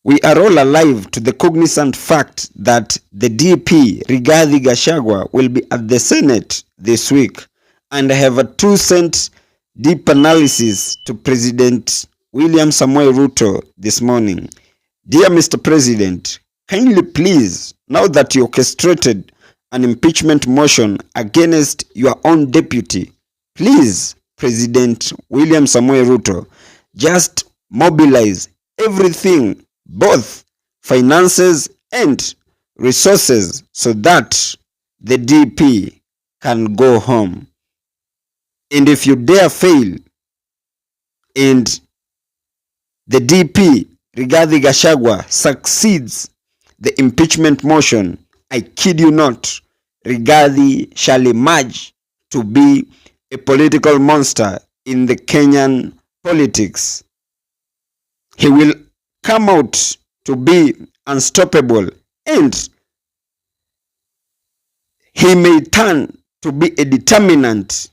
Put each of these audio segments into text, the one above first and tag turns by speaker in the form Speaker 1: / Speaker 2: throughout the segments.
Speaker 1: We are all alive to the cognizant fact that the DP Rigathi Gachagua will be at the Senate this week, and I have a 2-cent deep analysis to President William Samoei Ruto this morning. Dear Mr. President, kindly please, now that you orchestrated an impeachment motion against your own deputy, please, President William Samoei Ruto, just mobilize everything, both finances and resources, so that the DP can go home. And if you dare fail and the DP Rigathi Gachagua succeeds the impeachment motion, I kid you not, Rigathi shall emerge to be a political monster in the Kenyan politics. He will come out to be unstoppable, and he may turn to be a determinant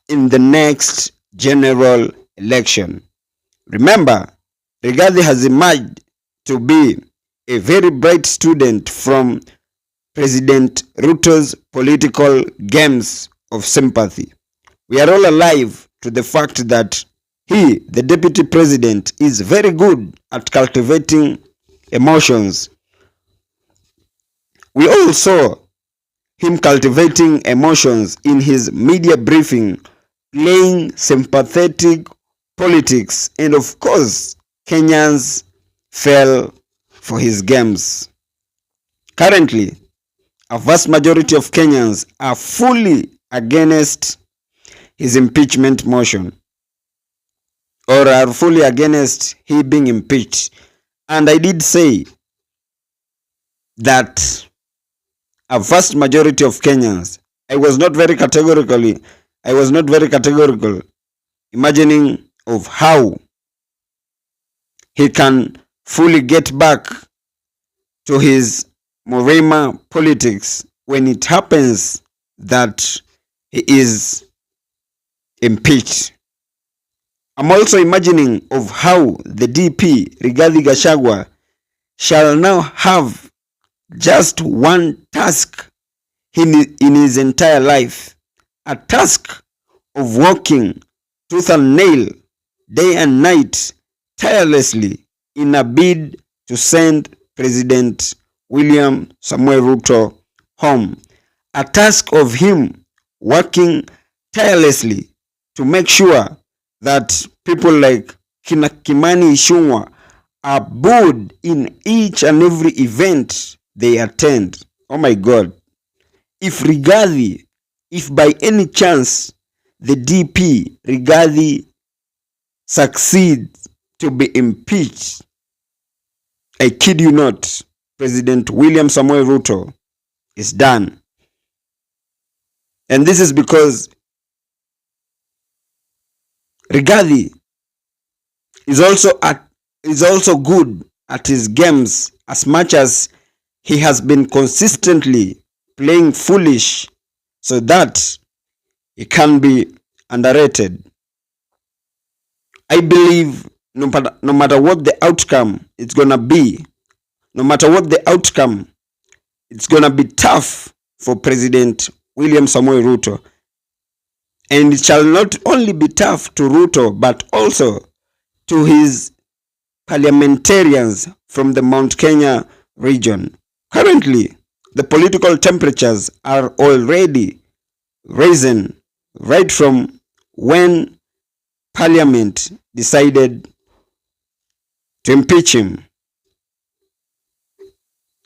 Speaker 1: in the next general election. Remember, Rigathi has emerged to be a very bright student from President Ruto's political games of sympathy. We are all alive to the fact that he, the deputy president, is very good at cultivating emotions. We all saw him cultivating emotions in his media briefing, playing sympathetic politics, and of course, Kenyans fell for his games. Currently, a vast majority of Kenyans are fully against his impeachment motion, or are fully against he being impeached. And I did say that a vast majority of Kenyans, I was not very categorical imagining of how he can fully get back to his Morema politics when it happens that he is impeached. I'm also imagining of how the DP Rigathi Gachagua shall now have just one task in his entire life, a task of working tooth and nail, day and night, tirelessly in a bid to send President William Samoei Ruto home. A task of him working tirelessly to make sure that people like Kimani Ichung'wah are booed in each and every event they attend. Oh my God. If by any chance the DP Rigathi succeeds to be impeached, I kid you not, President William Samoei Ruto is done. And this is because Rigathi is also good at his games, as much as he has been consistently playing foolish, so that he can be underrated. I believe no matter what the outcome it's gonna be, it's gonna be tough for President William Samoei Ruto. And it shall not only be tough to Ruto, but also to his parliamentarians from the Mount Kenya region. Currently, the political temperatures are already risen right from when Parliament decided to impeach him.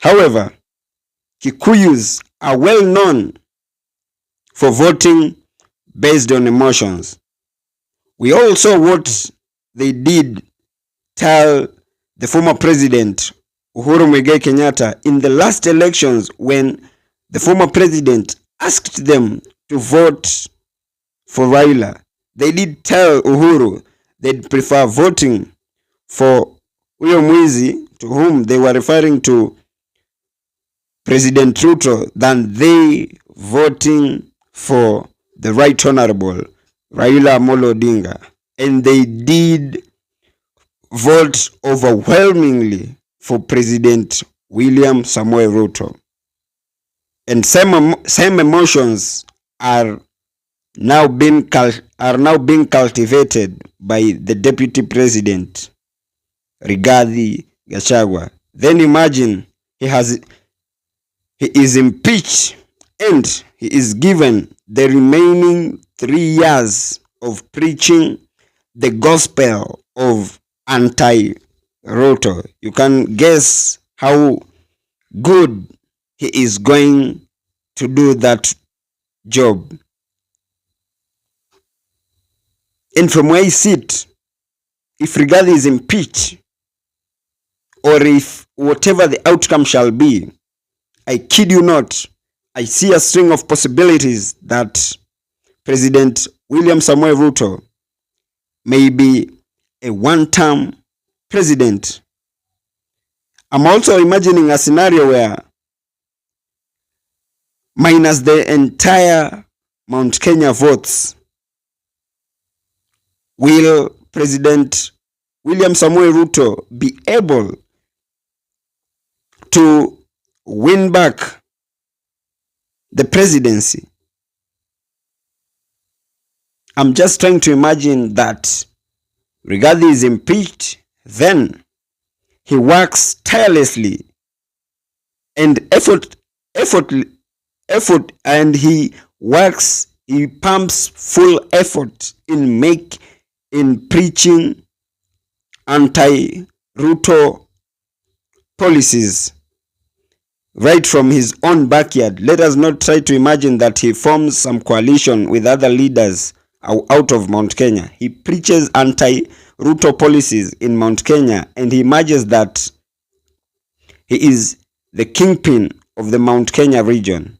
Speaker 1: However, Kikuyus are well known for voting based on emotions. We all saw what they did tell the former president Uhuru Muigai Kenyatta in the last elections, when the former president asked them to vote for Raila. They did tell Uhuru they'd prefer voting for Uyo Mwizi, to whom they were referring to President Ruto, than they voting for the Right Honorable Raila Amolo Odinga. And they did vote overwhelmingly for President William Samuel Ruto. And same emotions are now being cultivated by the Deputy President Rigathi Gachagua. Then imagine he is impeached and he is given the remaining 3 years of preaching the gospel of anti-Ruto. You can guess how good he is going to do that job. And from where he sit, if Rigathi is impeached, or if whatever the outcome shall be, I kid you not, I see a string of possibilities that President William Samuel Ruto may be a one-term president. I'm also imagining a scenario where, minus the entire Mount Kenya votes, will President William Samuel Ruto be able to win back the presidency? I'm just trying to imagine that Rigathi is impeached, then he works tirelessly and he pumps full effort in preaching anti-Ruto policies right from his own backyard. Let us not try to imagine that he forms some coalition with other leaders out of Mount Kenya. He preaches anti-Ruto policies in Mount Kenya, and he imagines that he is the kingpin of the Mount Kenya region.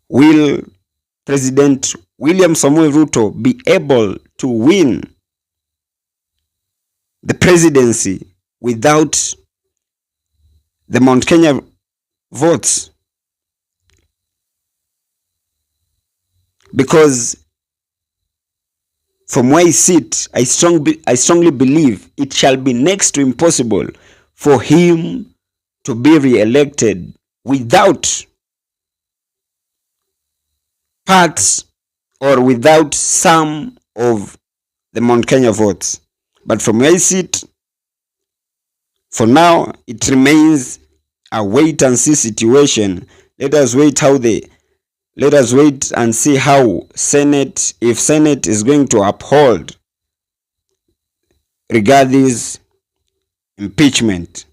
Speaker 1: Will President William Samuel Ruto be able to win the presidency without the Mount Kenya votes? Because from where I sit, I strongly believe it shall be next to impossible for him to be re-elected without parts or without some of the Mount Kenya votes. But from where I sit, for now, it remains a wait and see situation. Let us wait and see how if Senate is going to uphold Rigathi's impeachment.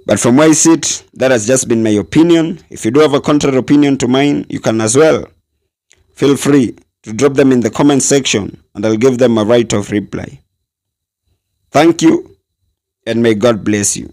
Speaker 1: But from where I sit, that has just been my opinion. If you do have a contrary opinion to mine, you can as well. Feel free to drop them in the comment section and I'll give them a right of reply. Thank you, and may God bless you.